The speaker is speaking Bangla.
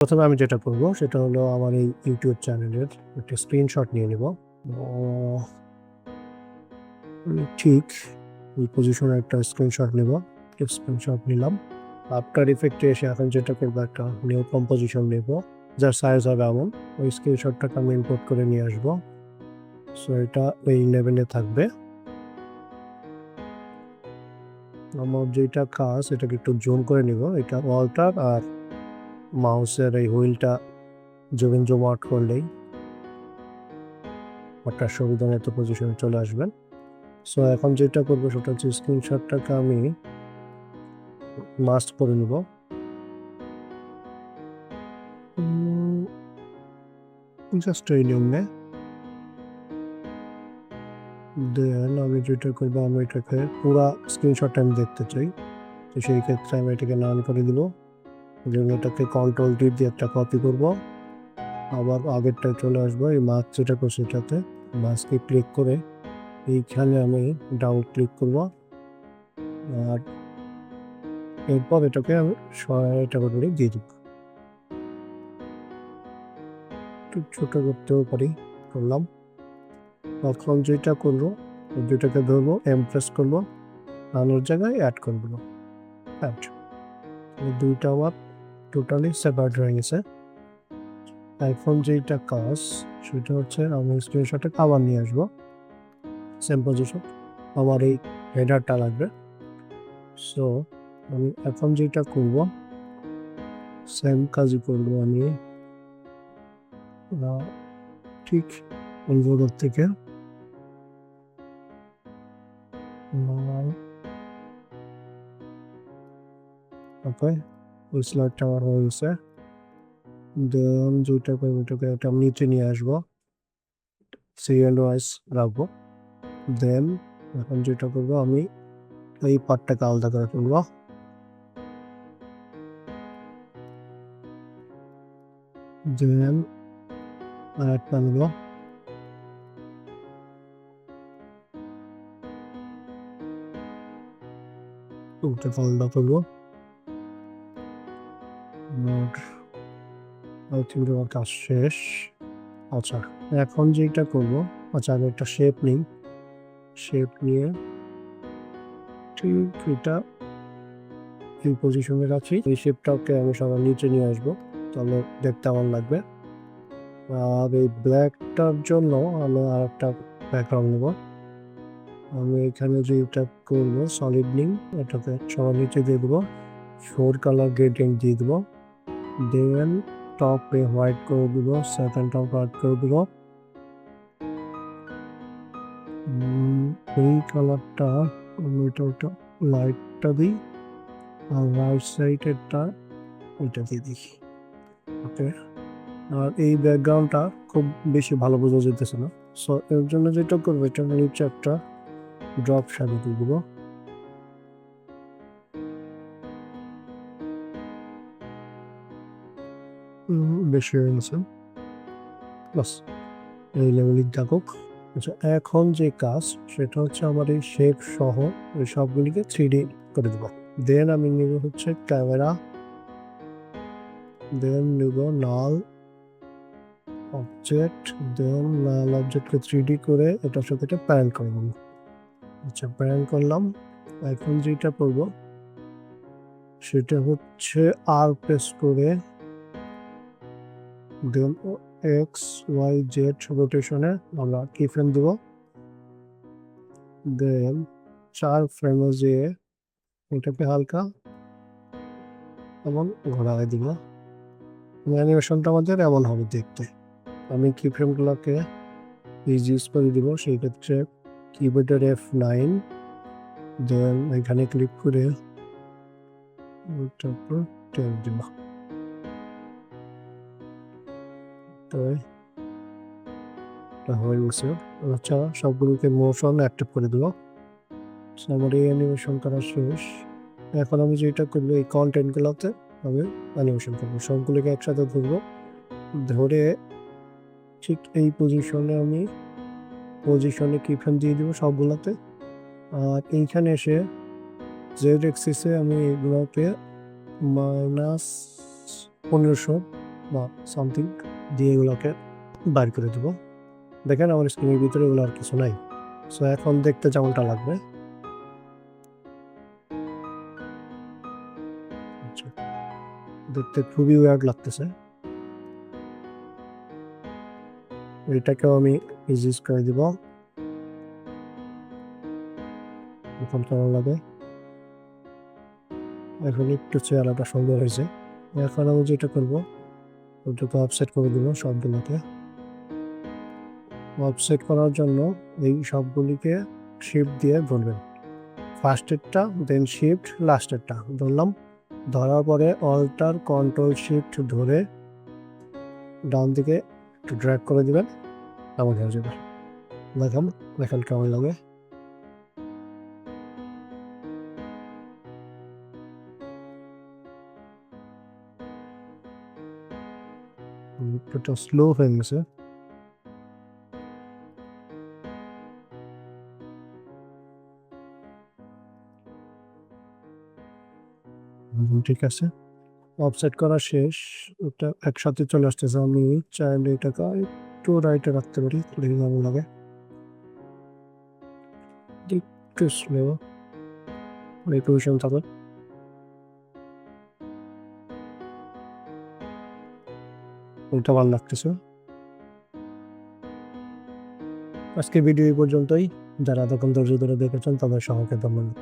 প্রথমে আমি যেটা করব সেটা হলো আমার এই ইউটিউব চ্যানেলের একটা স্ক্রিনশট নিয়ে নেব। ঠিক ওই পজিশনে একটা স্ক্রিনশট নেব। স্ক্রিনশট নিলাম। আফটার ইফেক্টে এসে এখন যেটা করবো একটা নিউ কম্পোজিশন নেব, যার সাইজ হবে এমন। ওই স্ক্রিনশটটাকে আমি ইম্পোর্ট করে নিয়ে আসবো। সো এটা এই লেভেলে থাকবে। আমার যেটা কাজ এটাকে একটু জুম করে নিব। এটা ওয়ালটার আর মাউসের এই হুইলটা জুম আউট করলেই একটা সুবিধা মতো পজিশনে চলে আসবেন। সো এখন যেটা করবো সেটা হচ্ছে স্ক্রিনশটটাকে আমি মাস্ক করে নিব। জাস্ট এই নিয়মে দেন আমি যেটা করবো, আমি এটাকে পুরো স্ক্রিনশটটা আমি দেখতে চাই। তো সেই ক্ষেত্রে আমি এটাকে নান করে দিব। দেন এটাকে কন্ট্রোল টি দিয়ে একটা কপি করব, আবার আগেরটায় চলে আসবো। এই মাস্ক যেটা করছি এটাতে মাস্কে ক্লিক করে এইখানে আমি ডাউন ক্লিক করব, আর এরপর এটাকে আমি 100 করে দিয়ে দিব। একটু ছোট করতেও পারি, করলাম। এখন যেটা করবো দুইটাকে ধরবো, এমপ্রেস করবো, আনোর জায়গায় অ্যাড করে দেবো। অ্যাড, দুইটা আমার টোটালি সেপারেট হয়ে গেছে। এখন যেটা কাজ সেটা হচ্ছে আমি স্ক্রিনশটে আবার নিয়ে আসবো সেম পজিশন। আমার এই হেডারটা লাগবে। সো আমি এখন যেটা করব সেম কাজই করবো। আমি ঠিক উইন্ডোর থেকে ওকে ওই স্লাইডটা আমার হয়ে গেছে। দেন যেটা করবো ওটাকে একটা নিচে নিয়ে আসবো, সিরিয়াল ওয়াইজ রাখবো। দেন এখন যেটা করবো আমি এই পার্টটাকে আলাদা করে ফেলবো। দেন আরেকটা নেবো, ওটাকে আলাদা করবো। আমার কাজ শেষ। আচ্ছা, এখন যেটা করবো, আচ্ছা আমি একটা শেপ নিই। শেপ নিয়ে ঠিক এটা এই পজিশনে রাখি। এই শেপটাকে আমি সবার নিচে নিয়ে আসবো, তাহলে দেখতে আমার লাগবে। আর এই ব্ল্যাকটার জন্য আমি আর একটা ব্যাকগ্রাউন্ড নেব। আমি এখানে যেটা করবো সলিড নিং, এটাকে সবার নিচে দিয়ে দেবো, 4 কালার গ্রেডিয়েন্ট দিয়ে দেবো। দেন টপে হোয়াইট করে দিব, সেকেন্ড টপ হোয়াইট করে দিব। এই কালারটা আমি ওটা লাইটটা দিই, আর রাইট সাইডেরটা ওইটা দিয়ে দিই। ওকে, আর এই ব্যাকগ্রাউন্ডটা খুব বেশি ভালো বোঝা যেতেছে না। সো এর জন্য যেটা করবো, এটা নিচে একটা ড্রপ শ্যাডো দিয়ে দেবো। বেশি হয়ে গেছে, বাস এই লেভেলিং থাকুক। আচ্ছা, এখন যে কাজ সেটা হচ্ছে আমার এই শেপ সহ এই সবগুলিকে 3D করে দেবো। দেন আমি নিব হচ্ছে ক্যামেরা, দেন নিব নাল অবজেক্ট, দেন নাল অবজেক্টকে 3D করে এটার সাথে এটা প্যারেন্ট করে নেব। আচ্ছা, প্যারেন্ট করলাম। এখন যেটা করব সেটা হচ্ছে আর প্রেস করে দেন এক্স ওয়াই জেড রোটেশনে আমরা কি ফ্রেম দেব। দেন 4 ফ্রেমে যেয়ে এটাকে হালকা এমন ঘোরায় দিব। অ্যানিমেশনটা আমাদের এমন হবে দেখতে। আমি কি ফ্রেমগুলোকে ইউজ করে দিব, সেই ক্ষেত্রে কিবোর্ডের F9, দেন এখানে ক্লিক করে তারপর টেপ দিব। তো এটা হয়ে গেছে। আচ্ছা, সবগুলোকে মোশন অ্যাক্টিভ করে দেবো। আমার এই অ্যানিমেশন করা শেষ। এখন আমি যেটা করবো এই কন্টেন্টগুলোতে আমি অ্যানিমেশন করবো, সবগুলোকে একসাথে ধরবো। ধরে ঠিক এই পজিশনে কিফ্রেম দিয়ে দিব সবগুলোতে। আর এইখানে এসে জেড এক্সিসে আমি এগুলোকে -1500 বা সামথিং দিয়ে এগুলোকে বাইর করে দেবো। দেখেন আমার স্ক্রিনের ভিতরে এগুলো আর কিছু নাই। সো এখন দেখতে যেমনটা লাগবে। আচ্ছা, দেখতে খুবই ওয়ার্ড লাগতেছে। এটাকেও আমি ইজিজ করে দিব। এখন কেমন লাগে? এখন একটু চেহারাটা সুন্দর হয়েছে। এখন আমি যেটা করবো ওটাকে অফসেট করে দিব সবগুলোকে। অফসেট করার জন্য এই সবগুলিকে শিফট দিয়ে ধরবেন। ফার্স্টেরটা, দেন শিফট, লাস্টেরটা ধরলাম। ধরার পরে অল্টার কন্ট্রোল শিফট ধরে ডান দিকে একটু ড্র্যাগ করে দিবেন, এমন হয়ে যাবে। দেখেন এখন কেমন লাগে। একটু স্লো হয়ে গেছে। ঠিক আছে, অফসেট করা শেষ। ওটা একসাথে চলে আসতেছে। আমি চাইলে এটাকে একটু রাইটে রাখতে পারি, দেখি কেমন লাগে। একটু স্লো, রেকুয়েশন থাকবে। ওটা ভালো লাগতেছে। আজকে ভিডিও এই পর্যন্তই। যারা এতক্ষণ ধৈর্য ধরে দেখেছেন তাদের সবাইকে ধন্যবাদ।